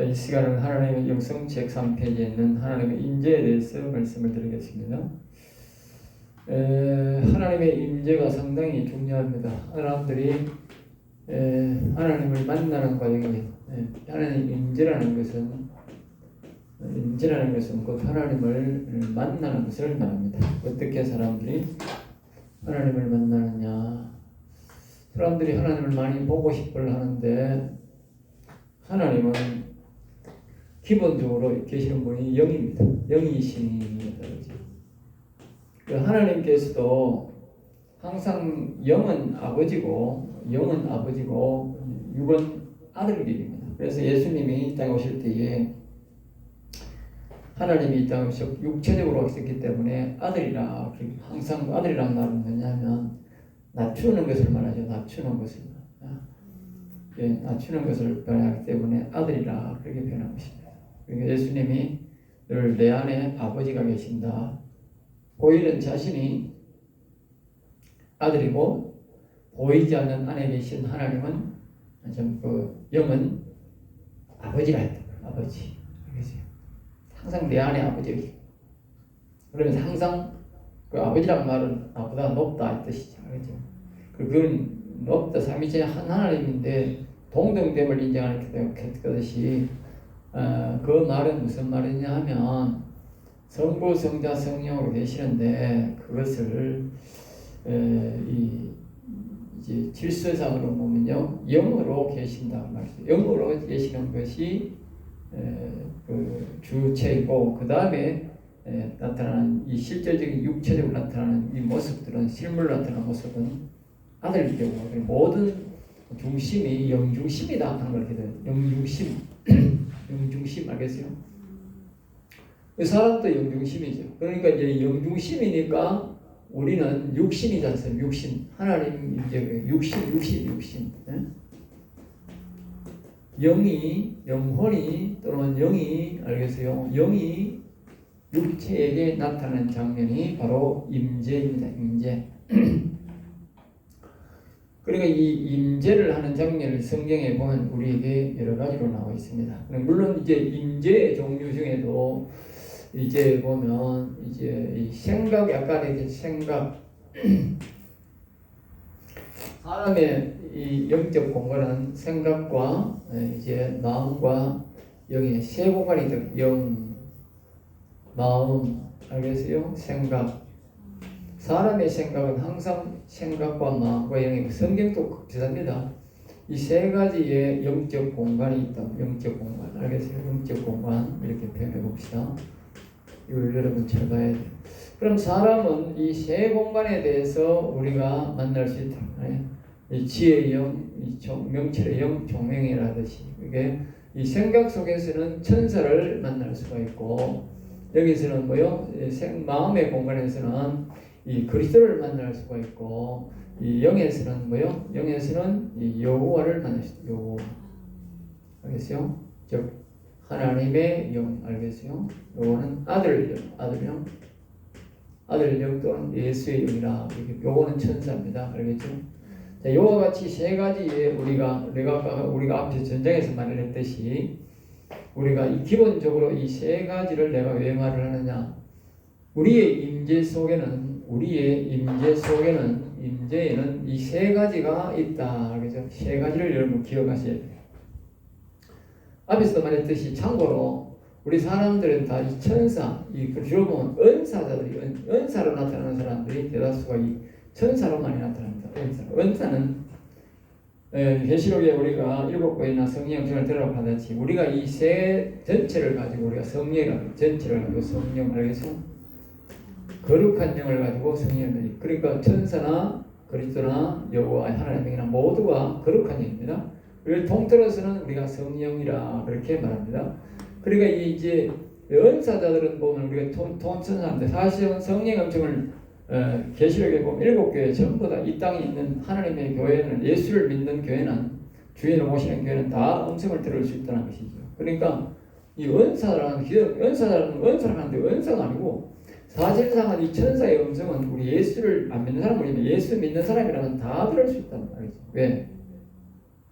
이 시간은 하나님의 영성 책 3페이지에 있는 하나님의 임재에 대해서 말씀을 드리겠습니다. 하나님의 임재가 상당히 중요합니다. 사람들이 하나님을 만나는 과정이 하나님 임재라는 것은 곧 하나님을 만나는 것을 말합니다. 어떻게 사람들이 하나님을 만나느냐? 사람들이 하나님을 많이 보고 싶어 하는데 하나님은 기본적으로 계시는 분이 영입니다. 영이신입니다. 하나님께서도 항상 영은 아버지고 육은 아들입니다. 그래서 예수님이 이 땅에 오실 때에 하나님이 이 땅에 오셔 육체적으로 오셨기 때문에 아들이라, 항상 아들이라는 말은 뭐냐면 낮추는 것을 말하죠. 낮추는 것을 표현하기 때문에 아들이라 그렇게 표현한 것입니다. 그러니까 예수님이 늘 내 안에 아버지가 계신다. 보이는 자신이 아들이고 보이지 않는 안에 계신 하나님은 영은 아버지라 했다. 아버지. 알겠어요? 항상 내 안에 아버지가 있고. 그러면서 항상 그 아버지란 말은 나보다 높다 이 뜻이죠. 알겠죠? 그건 높다 삼위체 한 하나님인데 동등됨을 인정하는 것이 그 말은 무슨 말이냐 하면 성부, 성자, 성령으로 계시는데 그것을 이제 질서상으로 보면요 영으로 계신다 말이죠. 영으로 계시는 것이 그 주체이고 그 다음에 나타나는 이 실질적인 육체적으로 나타나는 이 모습들은 실물로 나타나는 모습은 아들이고 모든 중심이 영중심이다 하는 걸 기도해요. 영중심, 영중심 알겠어요? 사람도 영중심이죠. 그러니까 이제 영중심이니까 우리는 육신이지 않습니까? 육신. 하나님 이제 육신. 영혼이 또는 영이 알겠어요? 영이 육체에게 나타나는 장면이 바로 임재입니다. 임재. 그러니까 이 임재를 하는 장면을 성경에 보면 우리에게 여러 가지로 나와 있습니다. 물론 이제 임재의 종류 중에도 이제 보면 이제 이 생각 약간의 이제 생각 사람의 이 영적 공간은 생각과 이제 마음과 영의 세 공간이 있다. 영, 마음, 알겠어요? 생각. 사람의 생각은 항상 생각과 마음과 영의 성경도 비슷합니다. 이 세 가지의 영적 공간이 있다. 영적 공간, 알겠어요? 영적 공간 이렇게 표현해 봅시다. 이걸 여러분 잘 봐야 돼요. 그럼 사람은 이 세 공간에 대해서 우리가 만날 수 있다. 이 지혜의 영, 명철의 영, 종명이라 하듯이 이게 이 생각 속에서는 천사를 만날 수가 있고 여기서는 뭐요? 마음의 공간에서는 이 그리스도를 만날 수가 있고 이 영에서는 뭐요? 영에서는 이 여호와를 만날 수 있다. 여호와. 알겠어요? 즉 하나님의 영 알겠어요? 요거는 아들 영 또는 예수의 영이라 이렇게 요거는 천사입니다. 알겠죠? 자, 요와 같이 세 가지의 우리가 앞에 전장에서 말했듯이 우리가 이 기본적으로 이 세 가지를 내가 왜 말을 하느냐? 우리의 임재 속에는 임재에는 이 세 가지가 있다. 알겠죠? 세 가지를 여러분 기억하셔야 돼요. 앞에서도 말했듯이 참고로 우리 사람들은 다 이 천사, 주로 보면 은사로 나타나는 사람들이 대다수가 이 천사로 많이 나타납니다. 은사는 계시록에 우리가 7권이나 성령 전을 들어가듯이 우리가 이 세 전체를 가지고 우리가 성령이라고 전체를 가지고 성령 알겠어? 거룩한 영을 가지고 성령을 그러니까 천사나 그리스도나 여호와 하나님이나 모두가 거룩한 영입니다. 그걸 통틀어서는 우리가 성령이라 그렇게 말합니다. 그러니까 이제 은사자들은 보면 우리가 통천사인데 사실은 성령 음성을 계시록에 보면 7교회 전부 다 이 땅에 있는 하나님의 교회는 예수를 믿는 교회는 주인을 모시는 교회는 다 음성을 들을 수 있다는 것이죠. 그러니까 이 은사라는 하는데 은사가 아니고 사실상은 이 천사의 음성은 우리 예수를 안 믿는 사람 우리 예수 믿는 사람이라면 다 들을 수 있단 말이죠. 왜?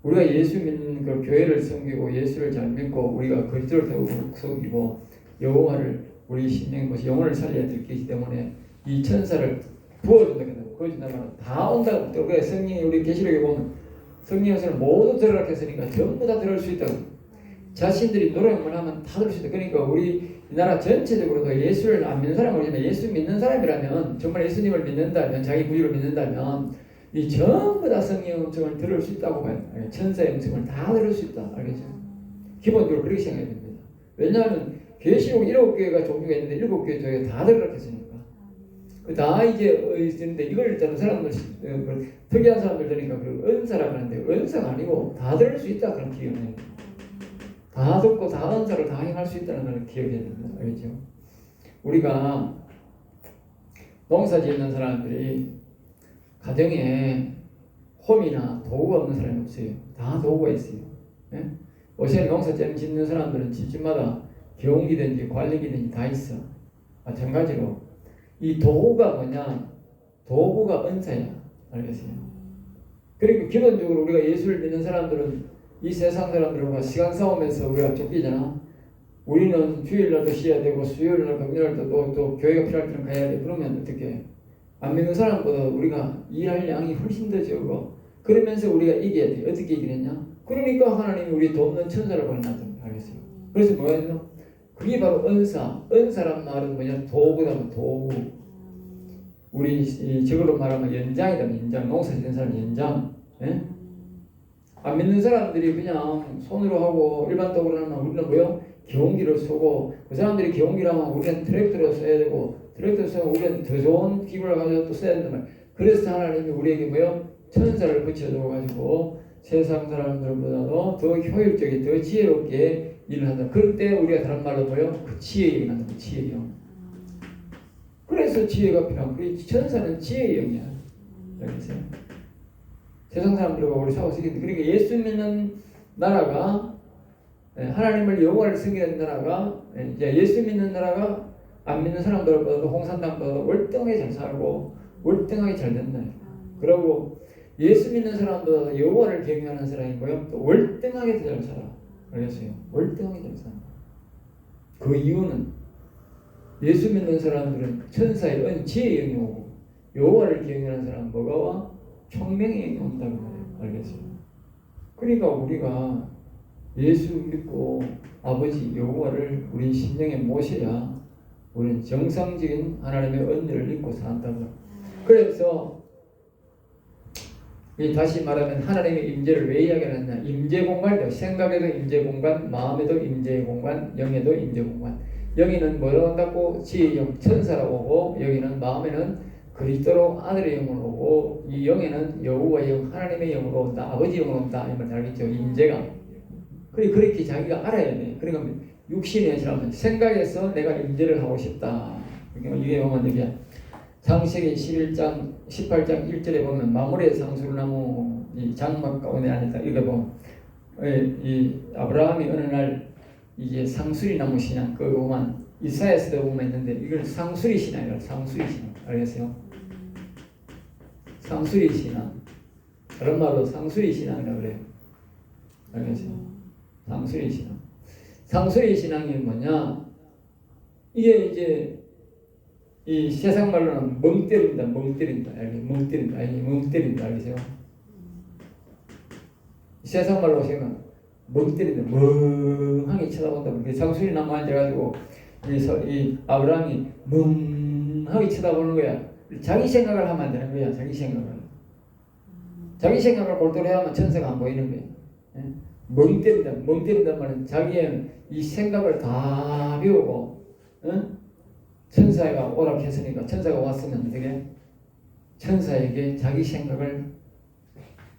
우리가 예수 믿는 그 교회를 섬기고 예수를 잘 믿고 우리가 그리스도를 더욱 섬기고 여호와를 우리 심령의 것이 영혼을 살려야 될 것이기 때문에 이 천사를 부어준다고 다 온다고. 또 그 성령이 우리 계시록에 보면 성령에서는 모두 들으라 했으니까 전부 다 들을 수 있다고. 자신들이 노력만 하면 다 들을 수 있다. 그러니까 우리 이 나라 전체적으로도 예수를 안 믿는 사람은 모르지만 예수 믿는 사람이라면 정말 예수님을 믿는다면 자기 구주를 믿는다면 이 전부 다 성령의 음성을 들을 수 있다고 봐요. 천사의 음성을 다 들을 수 있다. 알겠죠? 기본적으로 그렇게 생각해야 됩니다. 왜냐하면 계시록 7개가 종류가 있는데 7개 중에 다 들으라 했으니까. 다 이제 있는데 이걸 다른 사람들 특이한 사람들 되니까 그 은사라고 하는데 은사가 아니고 다 들을 수 있다 그런 기억을 다 듣고 다 은사를 다 행할 수 있다는 걸 기억해야 됩니다. 알겠죠? 우리가 농사 짓는 사람들이 가정에 홈이나 도구가 없는 사람이 없어요. 다 도구가 있어요. 예? 요새 농사 짓는 사람들은 집집마다 경기든지 관리기든지 다 있어. 마찬가지로 이 도구가 뭐냐? 도구가 은사야. 알겠어요? 그리고 기본적으로 우리가 예수를 믿는 사람들은 이 세상 사람들과 시간 싸움에서 우리가 쫓기잖아. 우리는 주일날도 쉬어야 되고 수요일날 금요일날도 또 교회가 필요할 때는 가야 돼. 그러면 어떻게? 안 믿는 사람보다 우리가 일할 양이 훨씬 더 적어. 그러면서 우리가 이겨야 돼. 어떻게 이기느냐? 그러니까 하나님이 우리 돕는 천사를 보내놨단 말이야. 알겠어요? 그래서 뭐예요? 그게 바로 은사. 은사란 말은 뭐냐? 도구다. 도구. 우리 저걸로 말하면 연장이다. 연장. 농사 짓는 사람 연장. 예? 안 믿는 사람들이 그냥 손으로 하고 일반 도구로 하면 우리는 뭐요? 기용기를 쓰고 그 사람들이 기용기를 하면 우리는 트랙터를 써야 되고 트랙터를 쓰면 우리는 더 좋은 기구를 가지고 또 써야 된단 말이에요. 그래서 하나님이 우리에게 뭐요? 천사를 붙여줘가지고 세상 사람들보다도 더 효율적이 더 지혜롭게 일을 한다. 그럴 때 우리가 다른 말로 뭐요? 그 지혜의 영이 난다. 지혜의 영. 그래서 지혜가 필요한 거예요. 천사는 지혜의 영이야. 알겠어요? 세상 사람들과 우리 싸우시겠는데 그러니까 예수 믿는 나라가 하나님을 여호와를 섬기는 나라가 이제 예수 믿는 나라가 안 믿는 사람들보다도 홍산당보다도 월등하게 잘 살고 월등하게 잘 된다. 그리고 예수 믿는 사람보다 여호와를 경외하는 사람이 뭐요? 또 월등하게 잘 살아. 알겠어요? 월등하게 잘 살아. 그 이유는 예수 믿는 사람들은 천사의 지혜의 영이 오고 여호와를 경외하는 사람은 뭐가 와? 총명의 영이 온다고 말해요. 알겠어요? 그러니까 우리가 예수 믿고 아버지 여호와를 우리 심령에 모셔야 우리는 정상적인 하나님의 은혜를 입고 산다고. 그래서 다시 말하면 하나님의 임재를 왜 이야기하느냐? 임재 공간이요. 생각에도 임재 공간, 마음에도 임재 공간, 영에도 임재 공간. 영에는 뭐라고 한다고? 지혜의 영, 천사라고 하고 여기는 마음에는 그리스도로 아들의 영으로 오고 이 영에는 여호와의 영, 하나님의 영으로 온다. 아버지 영으로 온다. 이 말 알겠죠? 임재가. 그렇게 자기가 알아야 돼. 그러니까 육신의 사람은 생각에서 내가 임재를 하고 싶다. 이게 보면 여기 창세기 11장 18장 1절에 보면 마물의 상술나무 이 장막 가운데 앉았다. 이거 보면 이 아브라함이 어느 날 이게 상수리 나무 신앙 그거 보면 이사야서도 보면 있는데 이걸 상수리 신앙이라고. 상수리 신앙 알겠어요? 상수리 신앙 다른 말로 상수리 신앙이라고 그래요. 알겠어요? 상수리 신앙. 상수리 신앙이 뭐냐? 이게 이제 이 세상 말로는 멍 때린다. 멍 때린다. 멍 때린다. 멍 때린다. 알겠어요? 세상 말로 하시면 멍 때린다. 멍하게 쳐다본다. 상수리 나무 앉아가지고 이 아브라함이 멍하게 쳐다보는 거야. 자기 생각을 하면 안 되는 거야. 자기 생각을. 자기 생각을 골똘히 하면 천사가 안 보이는 거야. 멍 때린다. 멍 때린단 말은 자기의 이 생각을 다 비우고 천사가 오라 했으니까 천사가 왔으면 어떻게? 천사에게 자기 생각을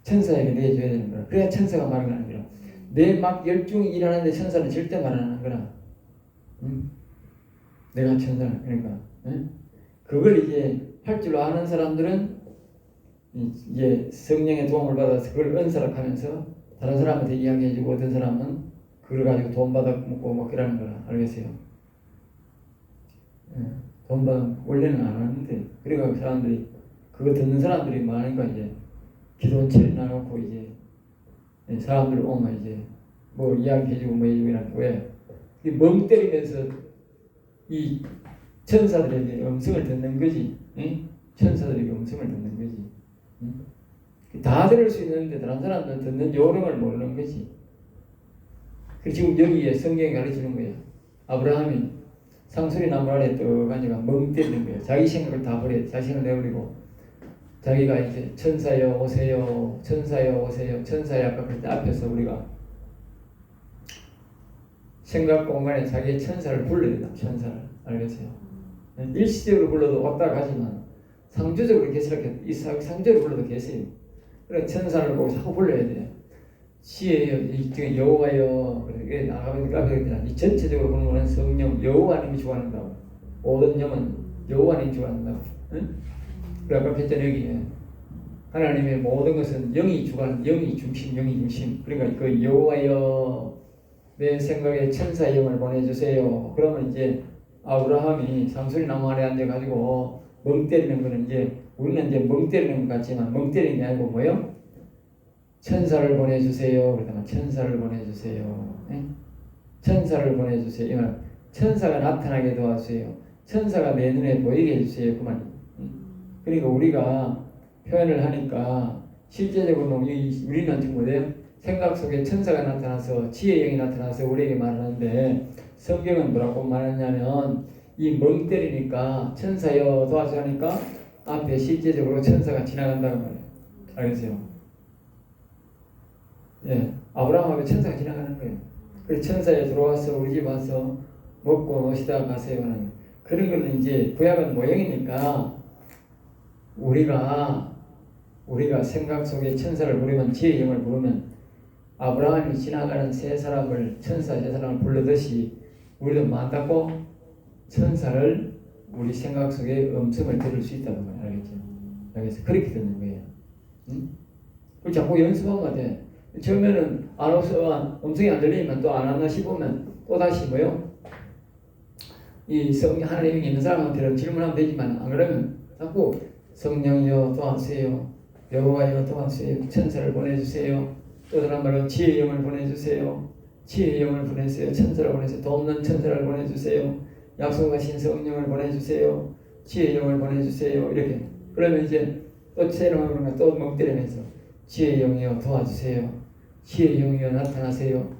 천사에게 내줘야 되는 거야. 그래야 천사가 말을 하는 거야. 내 막 열중히 일하는데 천사는 절대 말 안 하는 거야. 내가 천사 그러니까 그걸 이제 할 줄 아는 사람들은 이제 성령의 도움을 받아서 그걸 은사를 하면서 다른 사람한테 이야기해주고 어떤 사람은 그걸 가지고 돈 받아 먹고 막 그러는 거야. 알겠어요? 돈 받아 원래는 안 하는데 그러니까 사람들이 그거 듣는 사람들이 많으니까 이제 기도원 차려 나가고 이제 사람들 오면 이제 뭐 이야기해주고 뭐 해주고 이렇게 왜? 멍 때리면서 이 천사들에게 음성을 듣는 거지. 응? 천사들에게 음성을 듣는 거지. 응? 다 들을 수 있는데 다른 사람들은 듣는 요령을 모르는 거지. 그 지금 여기에 성경이 가르치는 거야. 아브라함이 상수리 나무 아래 떡 앉아가 멍 때리는 거야. 자기 생각을 다 버려. 자신을 내버리고 자기가 이제 천사여 오세요. 천사여 오세요. 천사여 아까 그때 앞에서 우리가 생각 공간에 자기의 천사를 불러야 된다. 천사를. 알겠어요? 일시적으로 불러도 왔다 가지만 상주적으로 계시이 상주적으로 불러도 계세요. 그래 천사를 보고 자꾸 불러야 돼. 지혜여, 여호와여. 그래 나가면 앞에 이 전체적으로 보는 거는 성령 여호와님이 주관한다고. 모든 영은 여호와님이 주관한다고. 응? 그래 아까 했던 여기 하나님의 모든 것은 영이 주관, 영이 중심, 영이 중심. 그러니까 그 여호와여 내 생각에 천사의 영을 보내주세요. 그러면 이제 아브라함이 상수리 나무 아래 앉아가지고 멍 때리는 거는 이제 우리는 이제 멍 때리는 것 같지만 멍 때리는 게 아니고 뭐요? 천사를 보내주세요. 그러다가 천사를 보내주세요. 네? 천사를 보내주세요. 천사가 나타나게 도와주세요. 천사가 내 눈에 보이게 해주세요. 그만. 그러니까 우리가 표현을 하니까 실제적으로 우리는 지금 뭐예요? 생각 속에 천사가 나타나서 지혜의 영이 나타나서 우리에게 말하는데 성경은 뭐라고 말하냐면 이 멍 때리니까 천사여 도와주니까 앞에 실제적으로 천사가 지나간다고 말해요. 알겠어요? 예, 아브라함 앞에 천사가 지나가는 거예요. 그래서 천사에 들어와서 우리 집 와서 먹고 노시다 가세요 하는 거예요. 그런 거는 이제 구약은 모형이니까 우리가 생각 속에 천사를 부르면 지혜의 영을 부르면 아브라함이 지나가는 세 사람을 천사 세 사람을 부르듯이 우리도 마음닫고 천사를 우리 생각 속에 음성을 들을 수 있다는 걸 알겠죠? 알겠어? 그렇게 듣는 거예요. 응? 그 자꾸 연습하면 돼. 처음에는 안 없어 음성이 안 들리면 또 안 하나 싶으면 또 다시 뭐요? 이 하나님이 있는 사람한테는 질문하면 되지만 안 그러면 자꾸 성령이여 도와주세요. 여호와여 도와주세요. 천사를 보내주세요. 또 다른 말로 지혜의 영을 보내주세요. 지혜의 영을 보내주세요. 천사를 보내주세요. 돕는 천사를 보내주세요. 약속하신 성령을 보내주세요. 지혜의 영을 보내주세요. 이렇게 그러면 이제 또 새로운 또 멍 때리면서 지혜의 영이여 도와주세요. 지혜의 영이여 나타나세요.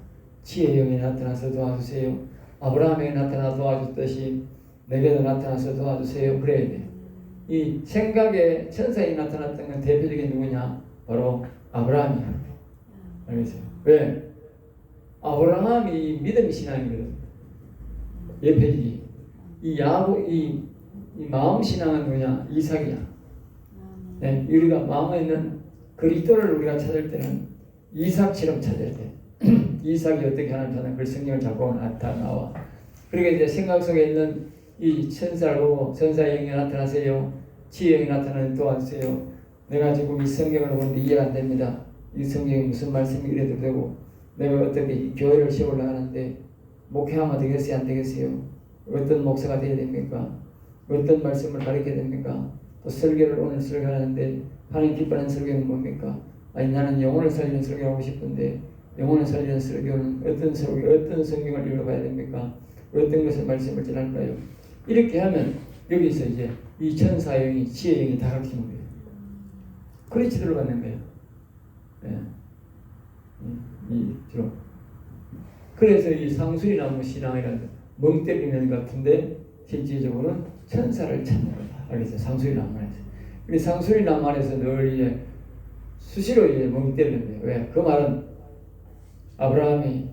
지혜의 영이 나타나서 도와주세요. 아브라함에게 나타나 도와줬듯이 내게도 나타나서 도와주세요. 그래야 돼. 이 생각에 천사에 나타났던 건 대표적인 누구냐? 바로 아브라함이야. 알겠어요? 왜? 아브라함이 믿음의 신앙이거든. 예배지. 이 마음 신앙은 누구냐? 이삭이야. 네, 우리가 마음에 있는 그리스도를 우리가 찾을 때는 이삭처럼 찾아야 돼. 이삭이 어떻게 하나님 찾는 그 성경을 잡고 나와. 그러니까 이제 생각 속에 있는 이 천사를 보고 천사의 영이 나타나세요. 지혜의 영이 나타나는 도와주세요. 내가 지금 이 성경을 보는데 이해가 안 됩니다. 이 성경이 무슨 말씀이 이래도 되고 내가 어떻게 교회를 세우려 하는데 목회하면 되겠어요? 안 되겠어요? 어떤 목사가 되어야 됩니까? 어떤 말씀을 가르쳐야 됩니까? 또 설교를 오늘 설교하는데 하나님 기뻐하는 설교는 뭡니까? 아니 나는 영혼을 살리는 설교하고 싶은데 영혼을 살리는 설교는 어떤 성경을 읽어봐야 됩니까? 어떤 것을 말씀을 전할까요? 이렇게 하면 여기서 이제 이 천사영이 지혜영이 다 가르치는 거예요. 그렇지 들어가는 거예요. 네. 그래서 이 상수리나무 신앙이라는 멍 때리는 같은데 실질적으로는 천사를 찾는 거다. 알겠어요? 상수리나무 안에서. 우리 상수리나무 안에서 늘 이제 수시로 이제 멍 때리는 거예요. 왜? 그 말은 아브라함이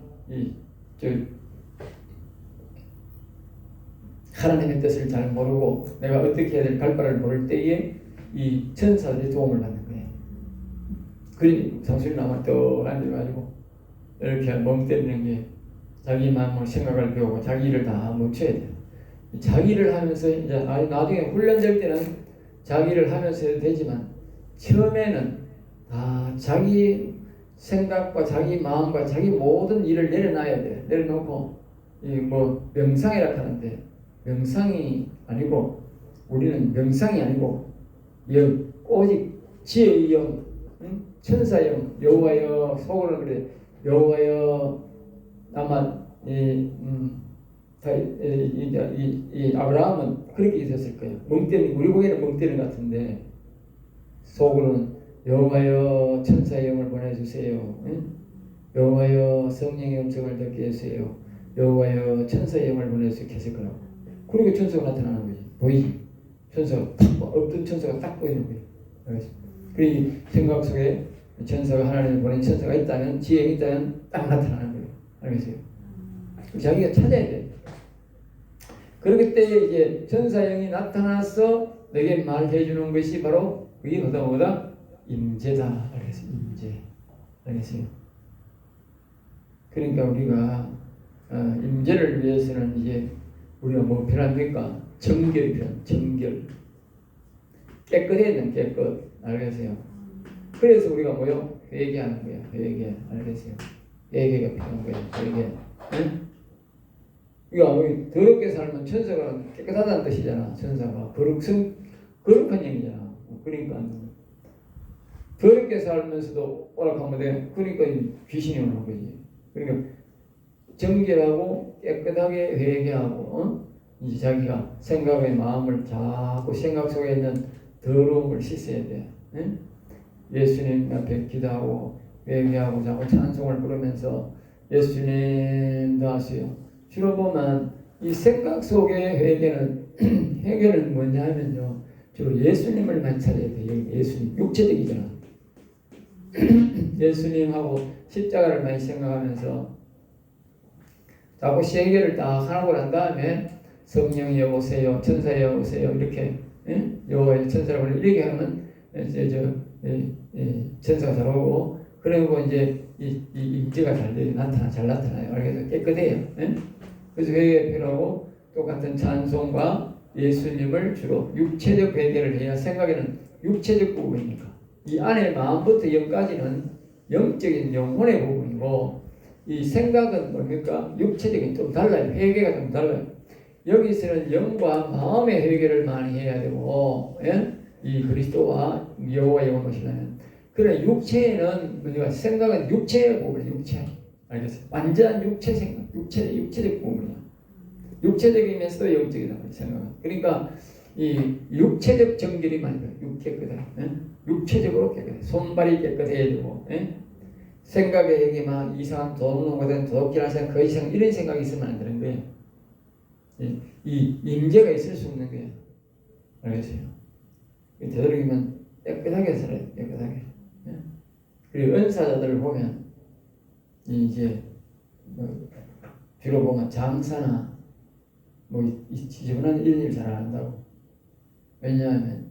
하나님의 뜻을 잘 모르고 내가 어떻게 해야 될 갈바를 모를 때에 이 천사들의 도움을 받는 거예요. 그러니 상수리나무에 또 앉아가지고 이렇게 멍 때리는 게 자기 마음을 생각을 배우고 자기 일을 다 멈춰야 돼요. 자기 일을 하면서 이제 나중에 훈련될 때는 자기 일을 하면서 해도 되지만 처음에는 다 자기 생각과 자기 마음과 자기 모든 일을 내려놔야 돼. 내려놓고 뭐 명상이라 하는데 명상이 아니고 우리는 명상이 아니고 오직 지혜의 영, 응? 천사영 여호와여 속으로는 그래 여호와여 아마 이 아브라함은 그렇게 있었을 거예요. 멍 때리는 우리 보기에는 멍 때리는 것 같은데 속으로는 여호와여 천사의 영을 보내주세요. 응? 여호와여 성령의 음성을 듣게 해주세요. 여호와여 천사의 영을 보내주세요. 했을 거라고. 그리고 천사가 나타나는 거지. 보이지? 천사가 딱 없던 천사가 딱 보이는 거예요. 알겠습니다. 그리고 생각 속에 천사가 하나님을 보낸 천사가 있다면 지혜가 있다면 딱 나타나는 거예요. 알겠어요? 자기가 찾아야 돼. 그렇기 때문에 이제 천사영이 나타나서 내게 말해 주는 것이 바로 그게 뭐다? 임재다. 알겠어요? 임재. 알겠어요? 그러니까 우리가 임재를 위해서는 이제 우리가 뭐 필요합니까? 정결이 필요합니다. 정결. 깨끗해야 되는 깨끗. 알겠어요? 그래서 우리가 뭐요? 회개하는 거야. 회개. 알겠어요? 회개가 필요한 거야. 회개. 응? 그러니까 더럽게 살면 천사가 깨끗하다는 뜻이잖아. 천사가 거룩한 영이잖아. 그러니까 더럽게 살면서도 오락하면 돼. 그러니까 귀신이 오는 거지. 그러니까 정결하고 깨끗하게 회개하고 이제 자기가 생각의 마음을 자꾸 생각 속에 있는 더러움을 씻어야 돼. 응? 예수님 앞에 기도하고 회개하고 자꾸 찬송을 부르면서 예수님도 하세요. 주로 보면 이 생각 속의 회개는 뭐냐 하면요. 주로 예수님을 많이 찾아야 돼요. 예수님. 육체적이잖아. 예수님하고 십자가를 많이 생각하면서 자꾸 회개를 다 하고 난 다음에 성령이 오세요. 천사여 오세요. 이렇게 여호와의 천사라고 이렇게 하면 이제 천사가 들어오고 그리고 이제 이 임재가 잘 나타나요. 그래서 깨끗해요. 그래서 회개가 필요하고 똑같은 찬송과 예수님을 주로 육체적 회개를 해야 생각에는 육체적 부분이니까 이 안에 마음부터 영까지는 영적인 영혼의 부분이고 이 생각은 뭡니까? 육체적인 좀 달라요. 회개가 좀 달라요. 여기서는 영과 마음의 회개를 많이 해야 되고 이 그리스도와 여호와의 영을 모시려면 그래 육체에는 뭐냐 생각은 육체의 부분이에요. 육체. 알겠어요? 완전 육체 생각, 육체적 부분이야. 육체적이면서도 영적이다 생각은. 그러니까 이 육체적 정결이 많이 돼요. 깨끗해. 육체적으로 깨끗해. 손발이 깨끗해야 되고, 생각에 여기 막 이상한 도둑놈거든 도둑질하는 생각, 거짓 생각 이런 생각이 있으면 안 되는 거예요. 이 임재가 있을 수 없는 거예요. 알겠어요? 되도록이면 깨끗하게 살아요. 깨끗하게. 그리고 은사자들을 보면 이제 주로 보면 장사나 이 지저분한 이런 일 잘 안 한다고. 왜냐하면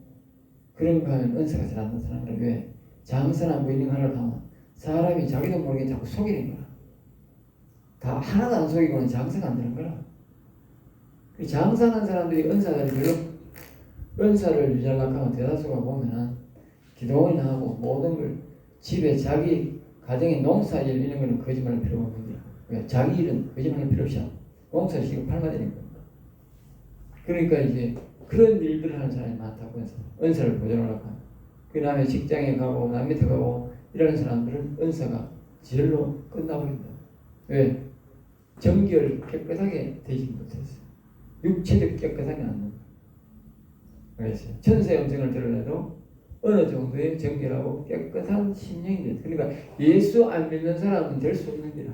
그런 거 하면 은사가 잘 안 나타나는 거예요. 왜? 장사나 이런 거 하려고 하면 사람이 자기도 모르게 자꾸 속이는 거야. 다 하나도 안 속이고는 장사가 안 되는 거야. 장사하는 사람들이 은사자들이 별로 은사를 유지하려고 하면 대다수가 보면은 기도원이나 하고 모든 걸 집에 자기 가정의 농사일 이런 거는 거짓말할 필요가 없는 거야. 그러니까 자기 일은 거짓말할 필요 없어. 농사 지금 팔면 되는 거야. 그러니까 이제 그런 일들을 하는 사람이 많다고 해서 은사를 보존하려고 하는. 그 다음에 직장에 가고 남 밑에 가고 이러는 사람들은 은사가 지절로 끝나버린다. 왜? 정결 깨끗하게 되지 못했어. 육체적 깨끗하게 안 된다. 알겠어요? 천사의 음성을 들으려도 어느 정도의 정결하고 깨끗한 심령이 돼. 그러니까 예수 안 믿는 사람은 될 수 없는 거야.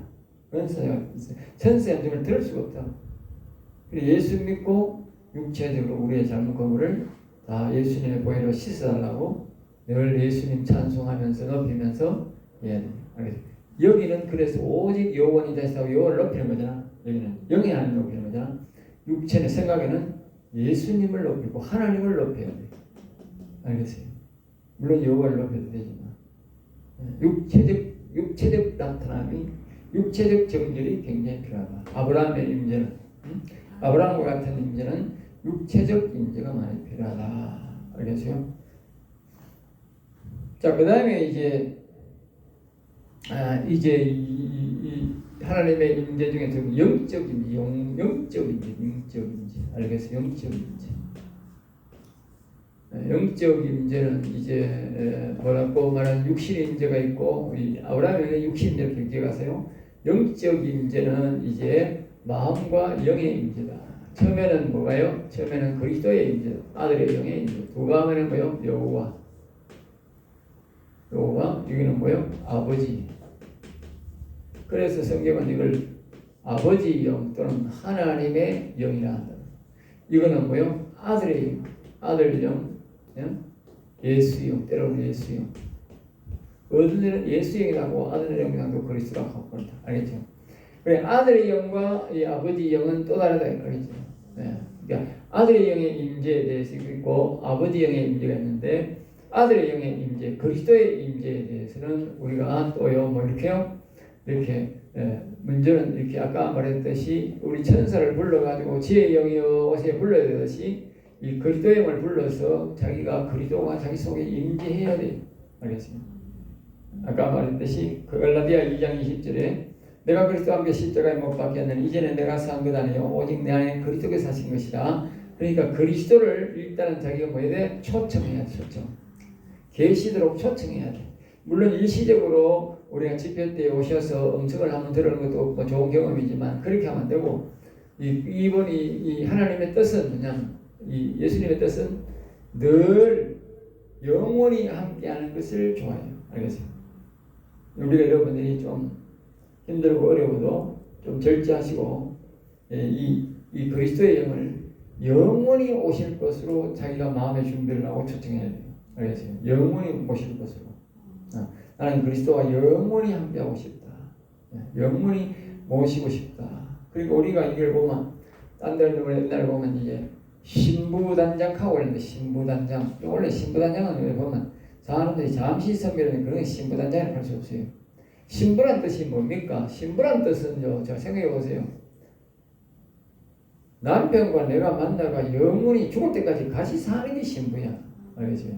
은사가 있어요. 천사의 음성을 들을 수가 없다. 그리고 예수 믿고 육체적으로 우리의 잘못 거물을 다 예수님의 보혈로 씻어달라고 늘 예수님 찬송하면서 높이면서 해야 돼요. 알겠어요? 여기는 그래서 오직 여호와니 다시다고 여호와를 높이는 거잖아. 여기는 영의 하나님을 높이는 거잖아. 육체의 생각에는 예수님을 높이고 하나님을 높여야 돼. 알겠어요? 물론 여호와를 높여도 되지만 육체적 나타남이 육체적 정결이 굉장히 필요하다. 아브라함의 임재는 아브라함과 같은 임재는 육체적 임재가 많이 필요하다. 알겠어요? 자, 그 다음에 이제 이 하나님의 임재 중에 좀 영적 임재, 영적 임재. 알겠어요? 영적 임재. 영적 임재는 이제 뭐라고 말하는 육신의 임재가 있고 우리 아브라함에게 육신 이렇게 기억하세요. 영적 임재는 이제 마음과 영의 임재다. 처음에는 뭐가요? 처음에는 그리스도의 임재, 아들의 영의 임재. 두 다음에는 뭐요? 여호와. 여기는 뭐요? 아버지. 그래서 성경은 이걸 아버지 영 또는 하나님의 영이라 한다. 이거는 뭐요? 아들의 영, 아들 영, 예수 영, 때로는 예수 영. 어떤 데는 예수 영이라고 아들의 영이라고 그리스도라고 하고 그런다. 알겠죠? 그래 아들의 영과 이 아버지 영은 또 다르다. 알겠죠? 네. 그러니까 아들의 영의 임재에 대해서 있고 아버지 영의 임재가 있는데 아들의 영의 임재, 그리스도의 임재에 대해서는 우리가 또요 뭐 이렇게요, 이렇게 먼저는 이렇게 아까 말했듯이 우리 천사를 불러가지고 지혜의 영이여 오세 불러야 되듯이 이 그리스도의 영을 불러서 자기가 그리스도가 자기 속에 임재해야 돼요. 알겠습니까? 아까 말했듯이 그 갈라디아 2장 20절에 내가 그리스도와 함께 십자가에 못 박혔느니 이제는 내가 산 것 아니요 오직 내 안에 그리스도께서 사신 것이라. 그러니까 그리스도를 일단은 자기가 뭐해야 돼? 초청해야 돼. 초청. 계시도록 초청해야 돼. 물론 일시적으로 우리가 집회 때 오셔서 음성을 한번 들은 것도 뭐 좋은 경험이지만 그렇게 하면 안 되고 이 하나님의 뜻은 그냥 이 예수님의 뜻은 늘 영원히 함께하는 것을 좋아해요. 알겠어요? 우리가 여러분들이 좀 힘들고 어려워도 좀 절제하시고 이 그리스도의 영을 영원히 오실 것으로 자기가 마음의 준비를 하고 초청해야 돼요. 알겠어요? 영원히 오실 것으로. 나는 그리스도와 영원히 함께하고 싶다. 영원히 모시고 싶다. 그리고 우리가 이걸 보면 딴 데를 옛날에 보면 이제 신부단장하고 있는데 신부단장. 원래 신부단장은 보면 사람들이 잠시 선별하는 그런 신부단장이라고 할 수 없어요. 신부란 뜻이 뭡니까? 신부란 뜻은요, 자 생각해 보세요. 남편과 내가 만나가 영원히 죽을 때까지 같이 사는 게 신부야. 알겠죠?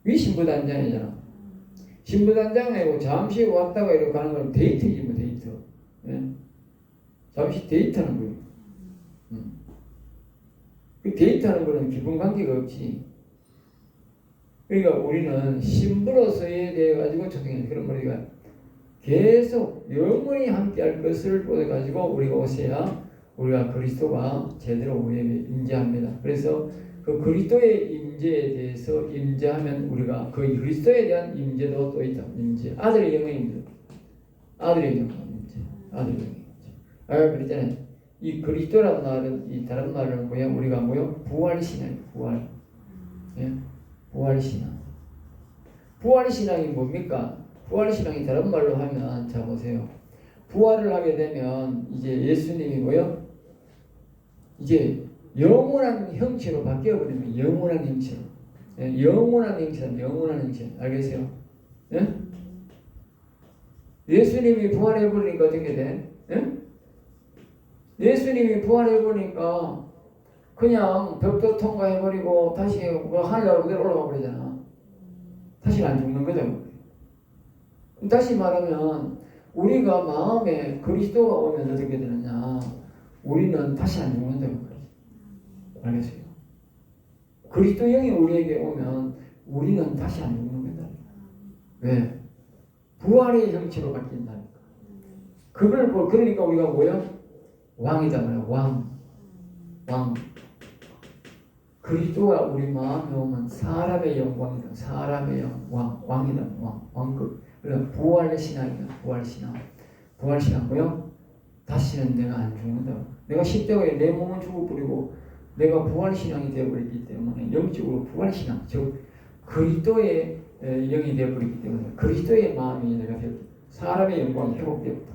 이 신부단장이잖아. 신부단장이고 잠시 왔다가 이렇게 가는 건 데이트지 뭐 데이트. 예? 잠시 데이트하는 거예요. 그 데이트하는 거는 기분 관계가 없지. 그러니까 우리는 신부로서에 대해 가지고 초청해. 그런 우리가 계속 영원히 함께할 것을 보여 가지고 우리가 오셔야 우리가 그리스도가 제대로 우리에게 임재합니다. 그래서 그 그리스도의 임재에 대해서 임재하면 우리가 그 그리스도에 대한 임재도 또 있다. 임재. 아들의 영의 임재. 아들의 영의 임재. 아들의 영의 임재. 아까 그랬잖아요. 이 그리스도라는 말은 이 다른 말은 뭐야? 우리가 뭐요? 부활신앙. 부활. 예? 부활신앙. 부활신앙이 뭡니까? 부활신앙이 다른 말로 하면 자 보세요. 부활을 하게 되면 이제 예수님이 뭐요? 이제 영원한 형체로 바뀌어버리면 영원한 형체로. 예? 영원한 형체는 영원한 형체. 알겠어요? 예? 예수님이 부활해버리니까 어떻게 돼? 예? 예수님이 부활해버리니까 그냥 벽도 통과해버리고 다시 하늘나라로 그대로 올라가 버리잖아. 다시 안 죽는 거죠. 다시 말하면 우리가 마음에 그리스도가 오면 어떻게 되느냐? 우리는 다시 안 죽는다고 그러죠. 알겠어요? 그리스도 영이 우리에게 오면 우리는 다시 안 죽는 거다. 왜? 부활의 형체로 바뀐다니까. 그러니까 우리가 뭐요? 왕이다 말이야. 왕. 그리스도가 우리 마음에 오면 사람의 영광이다. 사람의 영광. 왕이다. 왕급. 그러니까 부활신앙이다. 부활신앙 뭐요? 다시는 내가 안 죽는다. 내가 십자가에 내 몸을 죽어버리고 내가 부활신앙이 되어버렸기 때문에 영적으로 부활신앙, 즉 그리스도의 영이 되어버렸기 때문에 그리스도의 마음이 내가 되었다. 사람의 영광이 회복되었다.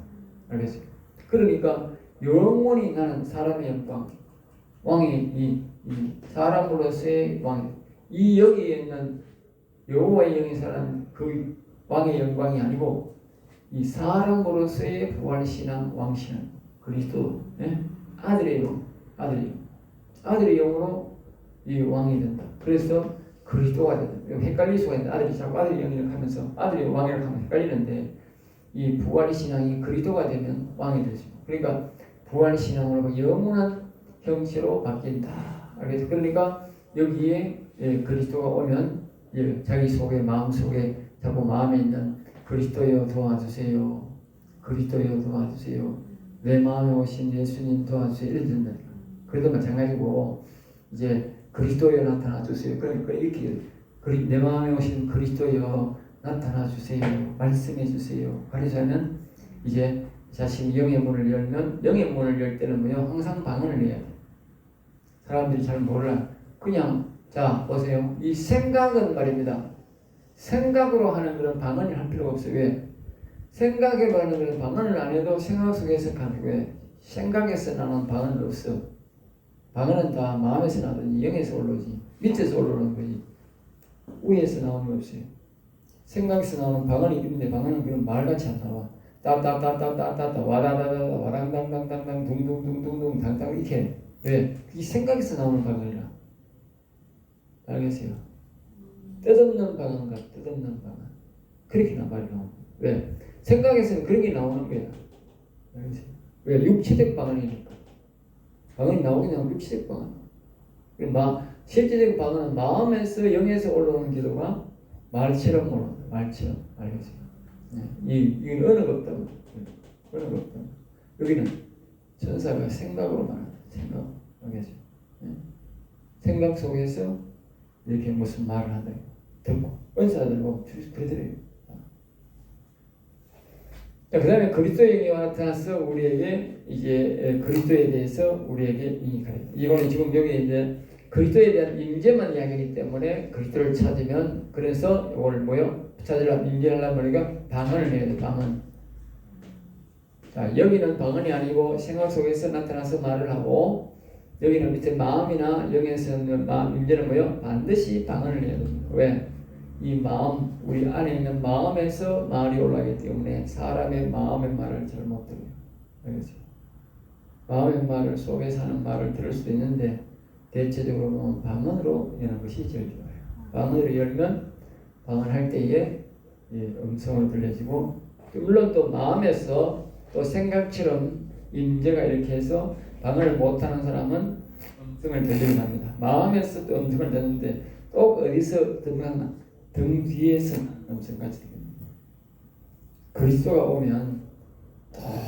알겠어요? 그러니까 영원히 나는 사람의 영광, 왕이 이 사람으로서의 왕, 이 여기에 있는 여호와의 영이 사는 그 왕의 영광이 아니고 이 사람으로서의 부활신앙, 왕신앙, 그리스도, 예? 아들의 영으로 이 왕이 된다. 그래서 그리스도가 된다. 헷갈릴 수가 있는데 아들이 자꾸 아들의 영이라고 하면서 아들의 왕이라고 하면 헷갈리는데 이 부활신앙이 그리스도가 되면 왕이 되죠. 그러니까 부활신앙으로 영원한 형체로 바뀐다. 알겠죠? 그러니까 여기에 그리스도가 오면 자기 속에 마음 속에 자꾸 마음에 있는 그리스도여 도와주세요. 그리스도여 도와주세요. 내 마음에 오신 예수님 도와주세요. 이렇게 된다. 그래도 마찬가지고 이제 그리스도여 나타나 주세요. 그러니까 이렇게 내 마음에 오신 그리스도여 나타나 주세요. 말씀해 주세요. 그래서는 이제 자신이 영의 문을 열면 영의 문을 열 때는 뭐요? 항상 방언을 해야 돼. 사람들이 잘 몰라. 그냥 자 보세요. 이 생각은 말입니다. 생각으로 하는 그런 방언을 할 필요가 없어요. 왜? 생각으로 하는 그런 방언을 안 해도 생각 속에서 가는 거예요. 생각에서 나는 방언은 없어. 방언은 다 마음에서 나든지 영에서 올라오지. 밑에서 올라오는 거지. 위에서 나오는 거 없어요. 생각에서 나오는 방언이 있는데 방언은 그런 말같이 안 나와. 따따따따따따따 와다다다다 와당당당당당 둥둥둥둥둥 당당 이렇게. 왜? 이 생각에서 나오는 방언이라. 알겠어요? 뜻없는 방언과 뜻없는 방언. 그렇게 말이 나옵니다. 왜? 생각에서는 그런 게 나오는 거야. 알겠어요? 왜? 육체적 방언이니까. 방언이 나오긴 하면 육체적 방언. 실제적 방언은 마음에서 영에서 올라오는 기도가 말처럼 올라온다. 말처럼. 알겠어요? 이건 언어가 없다. 언어가 없다. 여기는 천사가 생각으로 말한다. 생각. 알겠어요? 생각 속에서 이렇게 무슨 말을 한다. 듣고 은사들 보면 그러더래요. 그 다음에 그리스도의 영이 나타나서 우리에게 이제 그리스도에 대해서 우리에게 인식하다. 이거는 지금 여기 이제 그리스도에 대한 임재만 이야기하기 때문에 그리스도를 찾으면 그래서 이걸 뭐요? 찾으려면 임재하려면 우리가 방언을 해야 돼. 방언. 자 여기는 방언이 아니고 생각 속에서 나타나서 말을 하고 여기는 밑에 마음이나 영에서는 마음 임재는 뭐요? 반드시 방언을 해야 됩니다. 왜? 이 마음, 우리 안에 있는 마음에서 말이 올라가기 때문에 사람의 마음의 말을 잘 못 들어요. 알겠죠? 마음의 말을 속에서 하는 말을 들을 수도 있는데 대체적으로 보면 방언으로 여는 것이 제일 좋아요. 방언으로 열면 방언할 때에 음성을 들려지고 물론 또 마음에서 또 생각처럼 임재가 이렇게 해서 방언을 못하는 사람은 음성을 들리게 합니다. 마음에서 또 음성을 듣는데 또 어디서 듣나? 등 뒤에서 음성까지 들립니다. 그리스도가 오면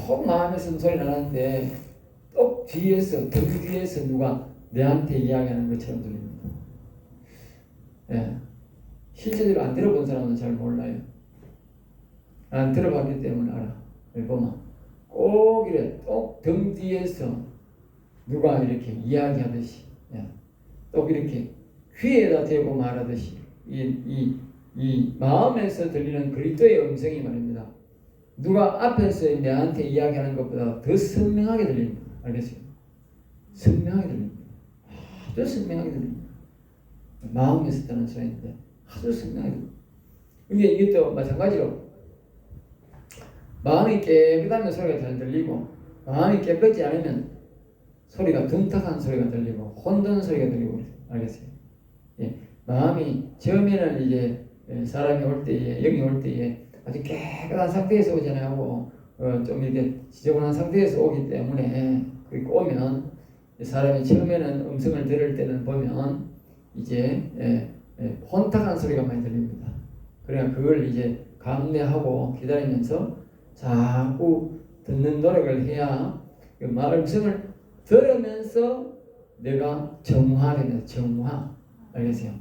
또 마음에서 소리 나는데 또 뒤에서 등 뒤에서 누가 내한테 이야기하는 것처럼 들립니다. 실제로 안 들어본 사람은 잘 몰라요. 안 들어봤기 때문에 알아. 보면 꼭 이래 또 등 뒤에서 누가 이렇게 이야기하듯이 또 이렇게 귀에다 대고 말하듯이 이 마음에서 들리는 그리스도의 음성이 말입니다. 누가 앞에서 내한테 이야기하는 것보다 더 선명하게 들립니다. 알겠어요? 선명하게 들립니다. 아주 선명하게 들립니다. 마음에서 듣는 소리인데 아주 선명하게 들립니다. 이게 또 마찬가지로 마음이 깨끗하면 소리가 잘 들리고 마음이 깨끗지 않으면 소리가 둔탁한 소리가 들리고 혼돈 소리가 들리고 알겠어요? 마음이 처음에는 이제 사람이 올 때에 영이 올 때에 아주 깨끗한 상태에서 오잖아요. 좀 이렇게 지저분한 상태에서 오기 때문에 그렇게 오면 사람이 처음에는 음성을 들을 때는 보면 이제 혼탁한 소리가 많이 들립니다. 그러니까 그걸 이제 감내하고 기다리면서 자꾸 듣는 노력을 해야 그 음성을 들으면서 내가 정화되면서 정화. 알겠어요?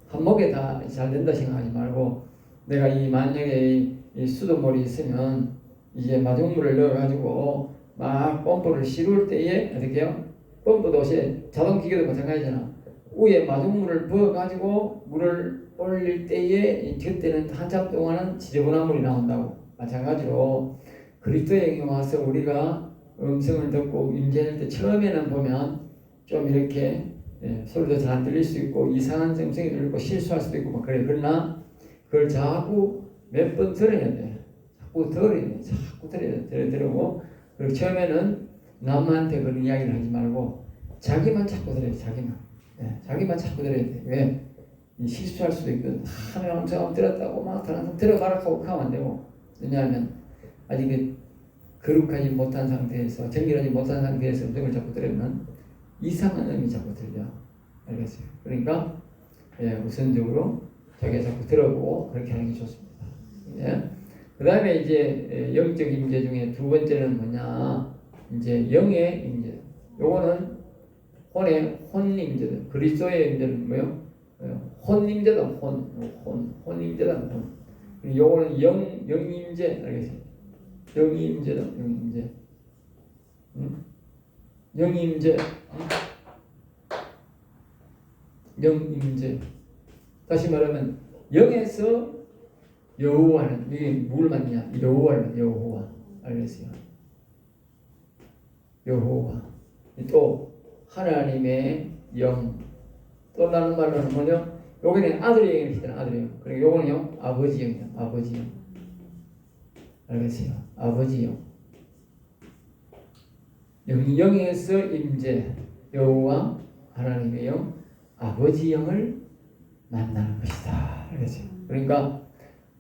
한 목에 다 잘 된다 생각하지 말고 내가 만약에 이 수돗물이 있으면 이제 마중물을 넣어가지고 막 펌프를 씌울 때에 어떻게 해요? 펌프도 자동기계도 마찬가지잖아. 위에 마중물을 부어가지고 물을 올릴 때에 그때는 한참 동안은 지저분한 물이 나온다고. 마찬가지로 그리스도의 영이 와서 우리가 음성을 듣고 임재할 때 처음에는 보면 좀 이렇게 소리도 잘 안 들릴 수 있고 이상한 음성이 들리고 실수할 수도 있고 막 그래. 그러나 그걸 자꾸 몇 번 들어야 돼. 자꾸 들어야 돼. 자꾸 들어야 돼. 들으고 그리고 처음에는 남한테 그런 이야기를 하지 말고 자기만 자꾸 들어야 돼. 자기만 자꾸 들어야 돼. 왜? 실수할 수도 있거든. 하면 음성 들었다고 막 들어가라 하고 하면 안 되고. 왜냐하면 아직 거룩하지 못한 상태에서 정결하지 못한 상태에서 음성을 자꾸 들으면 이상한 음이 자꾸 들려. 알겠어요? 그러니까 예, 우선적으로 자기가 자꾸 들어보고 그렇게 하는 게 좋습니다. 예. 그 다음에 이제 영적 임재 중에 두 번째는 뭐냐, 이제 영의 임재. 요거는 혼 임재다. 그리스도의 임재는 뭐요? 혼 임재다. 혼 임재다. 혼. 요거는 영 임재. 알겠어요? 영 임재다. 영 임재. 영 임재. 영 임재. 다시 말하면 영에서 여호와는, 이게 뭘 맞냐? 여호와. 알겠어요? 여호와. 또 하나님의 영. 또 다른 말로는 뭐냐? 여기는 아들의 영이 있잖아. 아들의 영. 그리고 요거는요, 아버지 영이야. 아버지 영. 알겠어요? 아버지 영. 영에서 임재. 여호와 하나님의 영, 아버지 영을 만나는 것이다. 알겠어요? 그러니까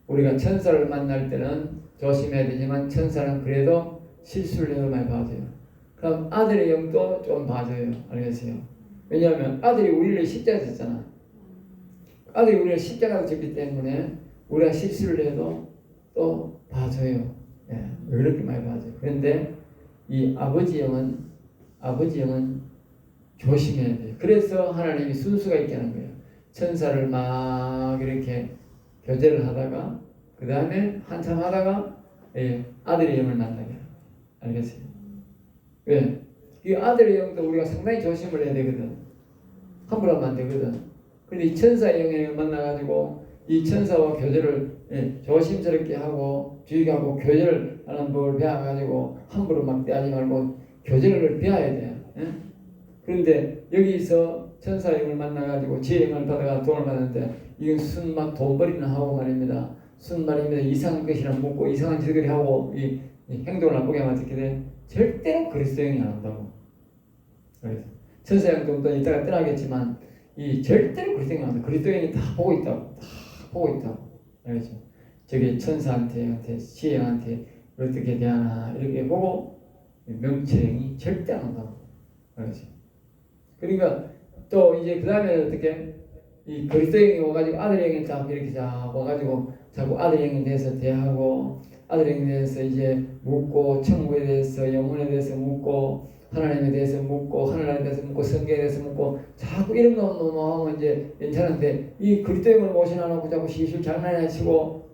우리가 천사를 만날 때는 조심해야 되지만 천사는 그래도 실수를 해도 많이 봐줘요. 그럼 아들의 영도 좀 봐줘요. 알겠어요? 왜냐하면 아들이 우리를 십자가에 졌잖아. 아들이 우리를 십자가에 졌기 때문에 우리가 실수를 해도 또 봐줘요. 예, 그렇게 많이 봐줘요. 그런데 이 아버지 영은 조심해야 돼요. 그래서 하나님이 순수가 있게 하는 거예요. 천사를 막 이렇게 교제를 하다가 그 다음에 한참 하다가 아들의 영을 만나게 해요. 알겠어요? 왜? 이 아들의 영도 우리가 상당히 조심을 해야 되거든. 함부로 하면 안 되거든. 근데 이 천사의 영을 만나가지고 이 천사와 교제를 조심스럽게 하고 주의하고 교제를 하는 법을 배워가지고 함부로 막 대하지 말고 교제를 배워야 돼요. 그런데 여기서 천사의 영을 만나가지고 지혜의 영을 받아가 돈을 받는데 이건 순막 돈벌이는 하고 말입니다. 순말입니다. 이상한 것이나 묻고 이상한 짓을 하고 이 행동을 나쁘게 하면 어떻게 돼? 절대로 그리스도 영이 안 온다고. 그래서 천사 영도 이따가 떠나겠지만 이 절대로 그리스도 영이 안 온다. 그리스도 영이 다 보고 있다고. 다 보고 있다고. 알겠죠? 저게 천사한테 지혜 영한테 어떻게 대하나 이렇게 보고 명체형이 절대 안 온다고. 알겠죠? 그러니까 또 이제 그 다음에 어떻게 이 그리스도형이 와가지고 아들형이 딱 이렇게 자 와가지고 자꾸 아들형에 대해서 대하고 아들형에 대해서 이제 묻고 천국에 대해서 영혼에 대해서 묻고 하나님에 대해서 묻고 하나님에 대해서 묻고 성경에 대해서 묻고 자꾸 이런 것만 하면 이제 괜찮은데 이 그리스도형을 모셔놔놓고 자꾸 시실 장난이나 치고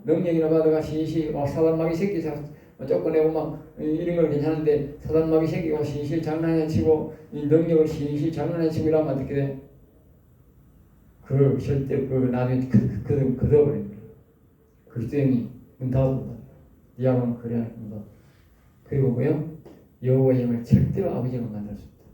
명령이나 받아가 시실 막 사단마귀 새끼 쫓겨내고 막 이런 건 괜찮은데 사단마귀 새끼가 시실 장난이나 치고 이 능력을 시실 장난이나 치고 이러면 어떻게 돼? 절대 나중에 그어버립니다. 그리스도형이 문 닫아버린다. 니아만 그래야 한다. 그리고 뭐요? 여호와의 영을 절대로 아버지 영을 만날 수 없다.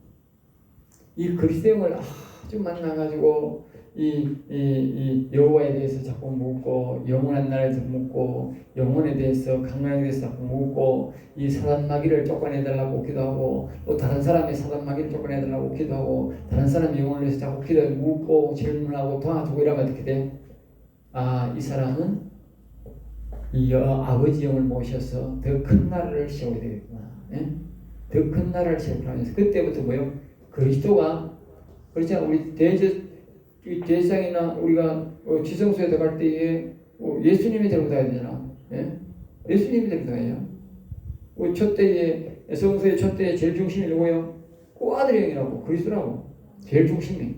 이 그리스도형을 아주 만나가지고 이 여호와에 대해서 자꾸 묻고 영원한 나라에서 묻고 영혼에 대해서 강론에 대해서 자꾸 묻고 이 사단마귀를 쫓아내달라고 기도하고 또 다른 사람의 사단마귀를 쫓아내달라고 기도하고 다른 사람의 영혼을 위해서 자꾸 기도해 묻고 질문하고 도와주고 이러면 어떻게 돼? 이 사람은 이 아버지 영을 모셔서 더 큰 나라를 세워야 되겠구나. 더 큰 나라를 세우고 하면서 그때부터 뭐요? 그리스도가 그렇잖아. 우리 대상이나 우리가 지성소에 들어갈 때에 예수님이 데리고 가야 되잖아. 예수님이 데리고 가요. 우리 첫때에 성소의 첫때에 제일 중심이 누구예요? 그 아들의 영이라고 그리스도라고 제일 중심이.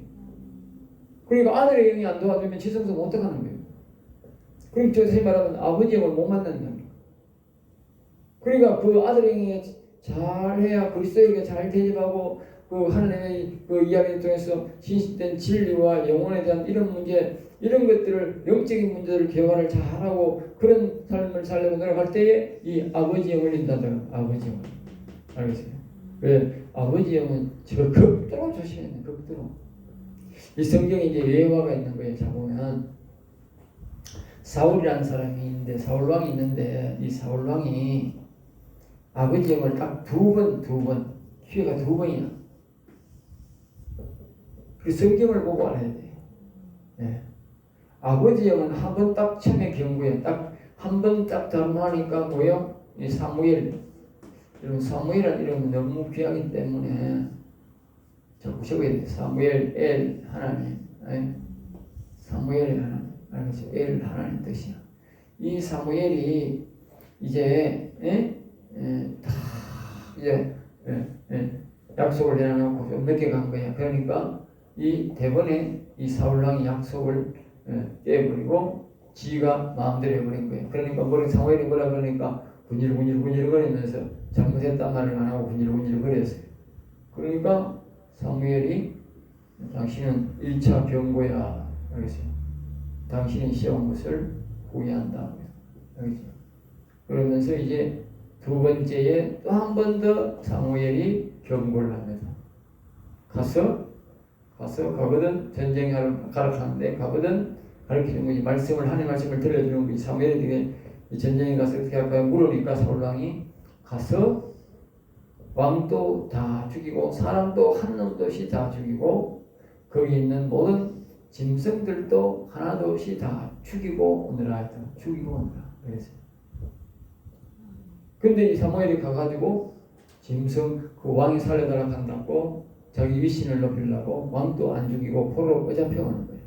그러니까 아들의 영이 안 도와주면 지성소 못 들어가는 거예요. 그럼 저것이 말하면 아버지 영을 못 만나는 겁니다. 그러니까 그 아들의 영이 잘해야 그리스도에게 잘 대접하고 그 하나님의 그 이야기를 통해서 진실된 진리와 영혼에 대한 이런 문제, 이런 것들을 영적인 문제를 개발을 잘하고 그런 삶을 살려고 노력할 때에 이 아버지 영을 인다더라. 아버지 영. 알겠어요? 왜? 아버지 영은 저 극도로 조심해야 돼. 극도로. 이 성경에 이제 예화가 있는 거예요. 자 보면 사울이라는 사람이 있는데 사울왕이 있는데 이 사울왕이 아버지 영을 딱 두 번 기회가 2번이야. 그 성경을 보고 알아야 돼. 아버지 영은 한 번 딱 처음에 경고해. 딱 한 번 딱 담화하니까 뭐요? 이 사무엘. 여러분 사무엘이라는 이름은 너무 귀하기 때문에 자꾸 적어야 돼. 사무엘, 엘, 하나님. 사무엘의 하나님, 알겠죠? 엘 하나님 뜻이야. 이 사무엘이 이제 다 이제 약속을 해놓고 좀 늦게 간 거야. 그러니까 이 대번에 이 사울왕이 약속을 깨버리고 지가 마음대로 해버린 거예요. 그러니까 사무엘이 뭐라 그러니까 군질군질 거리면서 잘못했단 말을 안 하고 군질군질 거렸어요. 그러니까 사무엘이 당신은 1차 경고야. 알겠어요? 당신이 시험 것을 후회한다. 알겠죠? 그러면서 이제 두 번째에 또 한 번 더 사무엘이 경고를 합니다. 가거든 전쟁하러 가는데 가거든 가르치는 거지. 하나님 말씀을 들려주는 거지. 사무엘이 되게 전쟁에 가서 어떻게 할까요? 물으니까 사울왕이 가서 왕도 다 죽이고 사람도 한 놈도 없이 다 죽이고 거기 있는 모든 짐승들도 하나도 없이 다 죽이고 오느라 그랬어요. 근데 이 사무엘이 가가지고 짐승 그 왕이 살려달라고 한다고 자기 위신을 높이려고 왕도 안 죽이고 포로로 꺼잡혀 오는 거예요.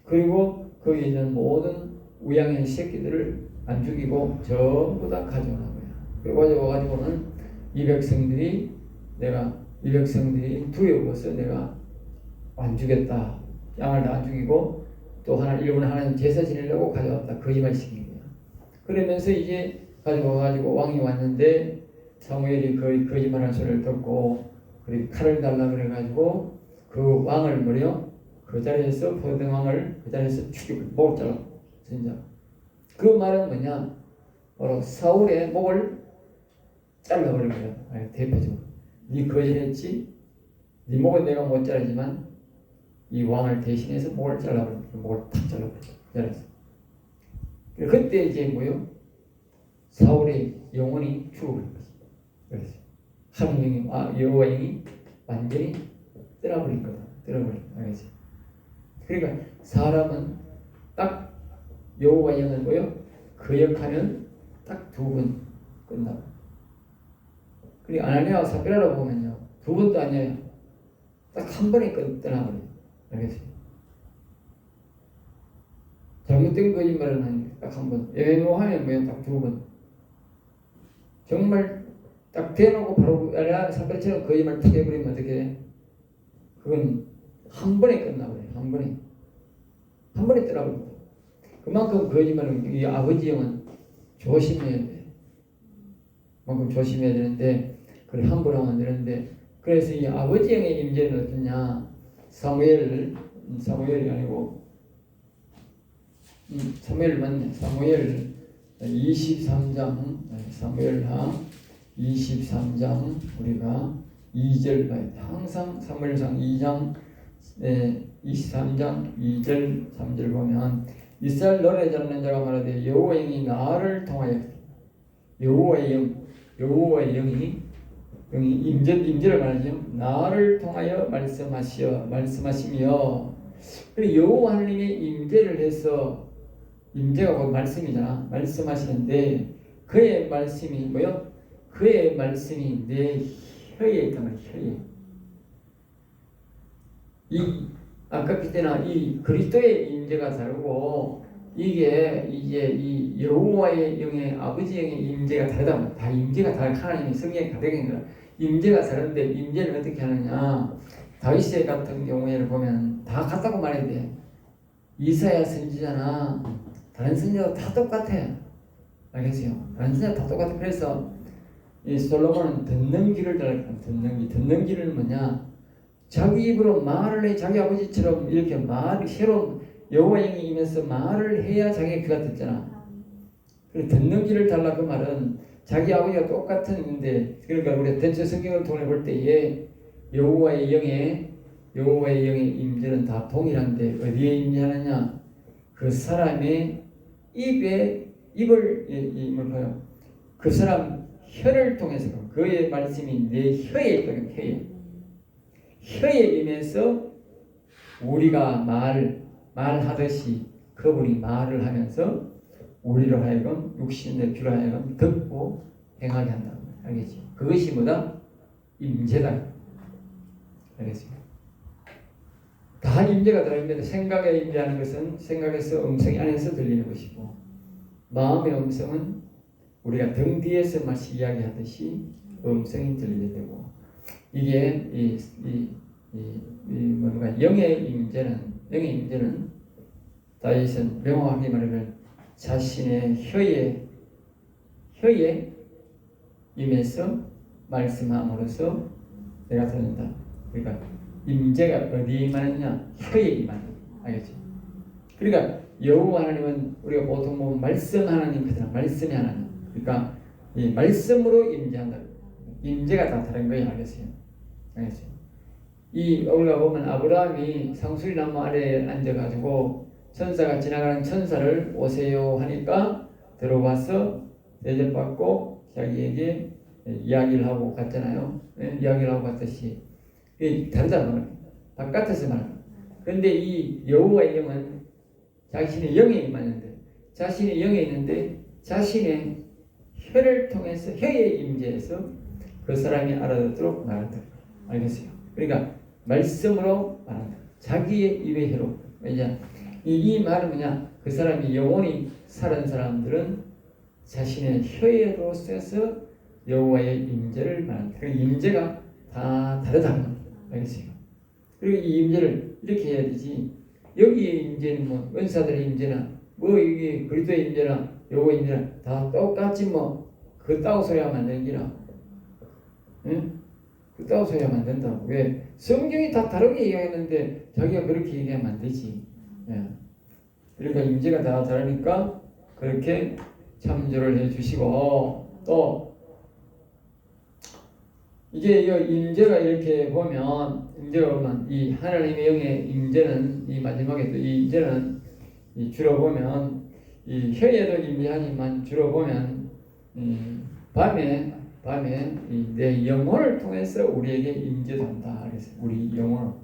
그리고 거기 있는 모든 우양의 새끼들을 안 죽이고 전부 다 가져오는 거예요. 그리고 가져와가지고는 이 백성들이 두려워서 내가 안 주겠다. 양을 다 안 죽이고 또 일본에 하나님 제사 지내려고 가져왔다. 거짓말 시킨 거예요. 그러면서 이제 가져와가지고 왕이 왔는데 사무엘이 거의 거짓말하는 소리를 듣고 그리고 칼을 달라 그래가지고 그 왕을 그 자리에서 포도왕을 그 자리에서 죽이고 목을 잘라. 진짜 그 말은 뭐냐? 바로 사울의 목을 잘라버린 거야. 대표적으로 네 거짓했지? 네 목은 내가 못 자르지만 이 왕을 대신해서 목을 잘라버린 거야. 목을 탁 잘라버린 거야. 그때 이제 사울의 영혼이 죽어버린 거지. 그래서 하나님 여호와 영이 완전히 떠나버린 거다. 알겠지? 그러니까 사람은 딱 여호와 영을 그 역할은 딱 2번 끝나고. 그리고 아나니아와 삽비라로 보면요 2번도 아니에요. 딱 한 번에 떠나버려요. 알겠지? 잘못된 거짓말을 하는 게 딱 한 번. 애매모하면 딱 2번. 정말 딱 대놓고 바로 사건처럼 거짓말 탁 해버리면 어떻게 해? 그건 한 번에 끝나버려요. 한 번에 떠나버립니다. 그만큼 거짓말은 이 아버지 영은 조심해야 돼. 그만큼 조심해야 되는데 그래 함부로 하면 안 되는데 그래서 이 아버지 영의 임재는 어떠냐? 사무엘이 아니고 사무엘 맞네. 사무엘 23장 사무엘하 23장 우리가 2절 봐야 돼. 항상 사무엘상 2장 23장 2절 3절 보면 이스라엘 노래 잡는 자가 말하되 여호와의 영이 나를 통하여 여호와의 영이 임재를 말하죠. 나를 통하여 말씀하시며 그리고 여호와 하나님의 임재를 해서 임재가 곧 말씀이잖아. 말씀하시는데 그의 말씀이 그의 말씀이 내 혀에 있단 말이야. 혀에. 아까 그때나 이 그리스도의 임재가 다르고 이게 이제 이 여호와의 영의 아버지 영의 임재가 다르다. 다 임재가 다른 하나님의 성령의 가득인 거야. 임재가 다른데 임재를 어떻게 하느냐? 다윗 같은 경우에는 보면 다 같다고 말해야 돼. 이사야 선지자나 다른 선지자도 다 똑같아. 알겠어요? 다른 선지자 다 똑같아. 그래서 이 솔로몬은 듣는 귀를 달라. 듣는 귀는 뭐냐? 자기 입으로 말을 해. 자기 아버지처럼 이렇게 새로운 여호와 영이 임해서 말을 해야 자기가 귀가 듣잖아. 그래서 듣는 귀를 달라 그 말은 자기 아버지가 똑같은데 그러니까 우리 전체 성경을 통해 볼 때에 여호와의 영의 임재는 다 동일한데 어디에 임재하느냐? 그 사람의 그 사람 혀를 통해서 그의 말씀이 내 혀에 있거든. 혀에 임해서 우리가 말하듯이 그분이 말을 하면서 우리로 하여금 육신의 귀로 하여금 듣고 행하게 한다. 알겠지? 그것이 뭐다? 임재다. 알겠습니까? 다 임재가 들어있는데 생각에 임재하는 것은 생각에서 음성이 안에서 들리는 것이고 마음의 음성은 우리가 등 뒤에서 마치 이야기하듯이 음성이 들리게 되고 이게 뭔가 영의 임재는 다윗은 명확하게 말하면 자신의 혀에 임해서 말씀함으로써 내가 듣는다. 그러니까 임재가 어디에 임하느냐? 혀에 임하는 거예요. 알겠죠? 그러니까 여호와 하나님은 우리가 보통 보면 말씀 하나님 그다음 말씀이 하나님. 그러니까 이 말씀으로 임재한다. 임재가 다 다른 거예요. 알겠어요? 알겠죠? 이 우리가 보면 아브라함이 상수리나무 아래에 앉아가지고 천사가 지나가는 천사를 오세요 하니까 들어와서 대접받고 자기에게 이야기를 하고 갔잖아요. 이야기를 하고 갔듯이 다르다는 거예요. 바깥에서 말하는. 그런데 이 여호와의 영은 자신의 영에 임하는데 자신의 영에 있는데 자신의 혀를 통해서 혀에 임재해서 그 사람이 알아듣도록 말한다. 알겠어요? 그러니까 말씀으로 말한다. 자기의 입의 혀로. 왜냐? 이 말은 뭐냐? 그 사람이 영원히 살은 사람들은 자신의 혀로 써서 여호와의 임재를 말한다. 그 임재가 다 다르다는 겁니다. 알겠어요? 그리고 이 임재를 이렇게 해야 되지. 여기의 임재는 뭐 은사들의 임재나 뭐 이게 그리스도의 임재나 여호와의 임재나 다 똑같지 뭐 그따구 소리 하면 안 되는 기라. 응? 그따구 소리 하면 안 된다고. 왜? 성경이 다 다르게 얘기하는데 자기가 그렇게 얘기하면 안 되지. 예. 그러니까 임재가 다 다르니까 그렇게 참조를 해주시고 또 이제 이 임재가 이렇게 보면 이 하나님의 영의 임재는 이 마지막에 또 이 임재는 주로 보면 이 혀에도 임재하지만 주로 보면 밤에 내 영혼을 통해서 우리에게 임재한다. 우리 영혼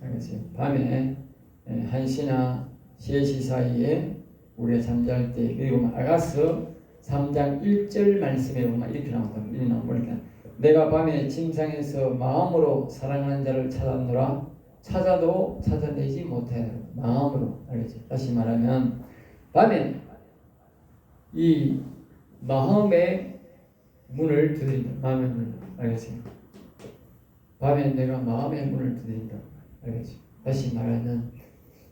알겠어요? 밤에 1시나 3시 사이에 우리가 잠잘 때 그리고 아가서 3장 1절 말씀에 보면 이렇게 나온다. 이렇게 나오니까 내가 밤에 침상에서 마음으로 사랑하는 자를 찾았노라. 찾아도 찾아내지 못해. 마음으로. 알겠지? 다시 말하면 밤에 이 마음의 문을 두드린다. 마음의 문을. 알겠어요? 밤에 내가 마음의 문을 두드린다. 알겠지? 다시 말하면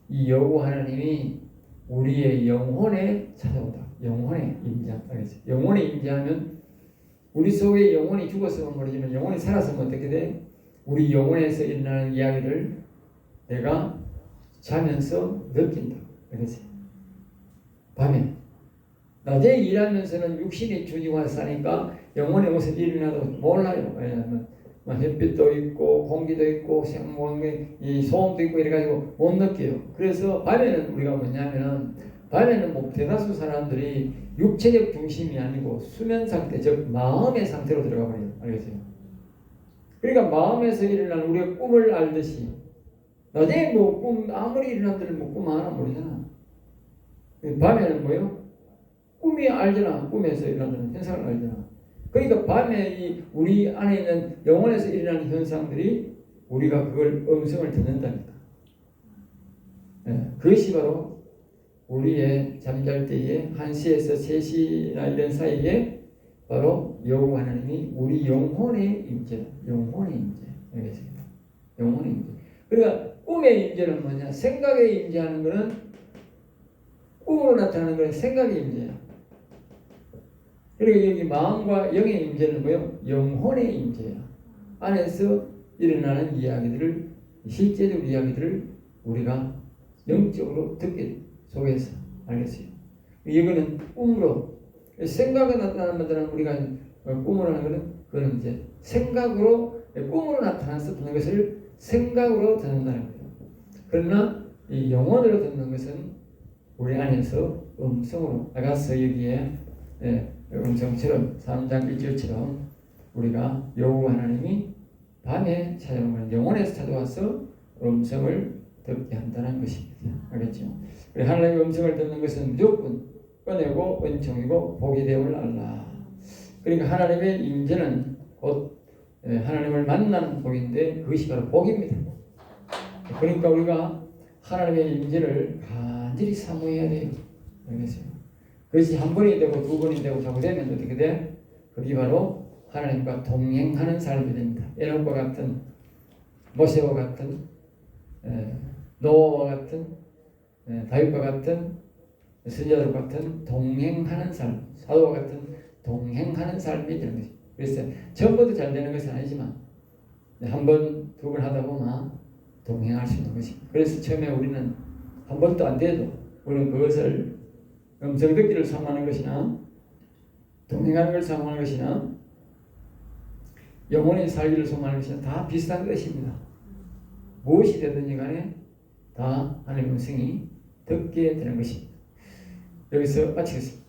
이 여호와 하나님이 우리의 영혼에 찾아온다. 영혼에 임재한다. 알겠지? 영혼에 임재하면 우리 속에 영혼이 죽었으면 모르지만 영혼이 살았으면 어떻게 돼? 우리 영혼에서 일어나는 이야기를 내가 자면서 느낀다. 그렇지? 밤에 낮에 일하면서는 육신이 주지와 사니까 영혼에 무슨 일이 나도 몰라요. 왜냐하면 햇빛도 있고 공기도 있고 이 소음도 있고 이래가지고 못 느껴요. 그래서 밤에는 우리가 뭐냐면은 밤에는 뭐 대다수 사람들이 육체적 중심이 아니고 수면 상태, 즉 마음의 상태로 들어가 버려요. 알겠어요? 그러니까 마음에서 일어나는 우리의 꿈을 알듯이 낮에 뭐 꿈 아무리 일어나들은 뭐 꿈 하나 모르잖아. 밤에는 뭐요? 꿈이 알잖아. 꿈에서 일어나는 현상을 알잖아. 그러니까 밤에 우리 안에 있는 영혼에서 일어나는 현상들이 우리가 그걸 음성을 듣는다니까. 그것이 바로 우리의 잠잘 때에 1시에서 3시나 이런 사이에 바로 여호와 하나님이 우리 영혼의 임재, 영혼의 임재. 알겠습니다. 영혼의 임재. 그러니까 꿈의 임재는 뭐냐? 생각에 임재하는 것은 꿈으로 나타나는 것은 생각의 임재야. 그리고 여기 마음과 영의 임재는 뭐예요? 영혼의 임재야. 안에서 일어나는 이야기들을 실제적 이야기들을 우리가 영적으로 듣게 속에서 알겠어요. 이거는 꿈으로 생각에 나타나는 것은 우리가 꿈으로 하는 것은 그건 이제 생각으로 꿈으로 나타나서 듣는 것을 생각으로 듣는다는 거예요. 그러나 이 영혼으로 듣는 것은 우리 안에서 음성으로 나가서 여기에 음성처럼 3장 1절처럼 우리가 여호와 하나님이 밤에 찾아오는 영혼에서 찾아와서 음성을 듣게 한다는 것입니다. 알겠죠? 하나님의 음성을 듣는 것은 무조건 은혜고 은총이고 복이 되음을 알라. 그러니까 하나님의 임재는 곧 하나님을 만나는 복인데 그것이 바로 복입니다. 그러니까 우리가 하나님의 임재를 간절히 사모해야 돼요. 알겠어요? 그것이 한 번이 되고 두 번이 되고 자꾸 되면 어떻게 돼? 그게 바로 하나님과 동행하는 삶이 됩니다. 에녹과 같은, 모세와 같은, 노아와 같은, 다윗과 같은, 선지자들 같은 동행하는 삶, 사도와 같은 동행하는 삶이 되는 것입니다. 그래서 처음부터 잘 되는 것은 아니지만 한 번, 두 번 하다 보면 동행할 수 있는 것입니다. 그래서 처음에 우리는 한 번도 안 돼도 우리는 그것을 음성 듣기를 사모하는 것이나 동행하는 것을 사모하는 것이나 영혼의 살기를 소망하는 것이나 다 비슷한 것입니다. 무엇이 되든지 간에 다 하나님의 음성이 듣게 되는 것입니다. 여기서 마치겠습니다.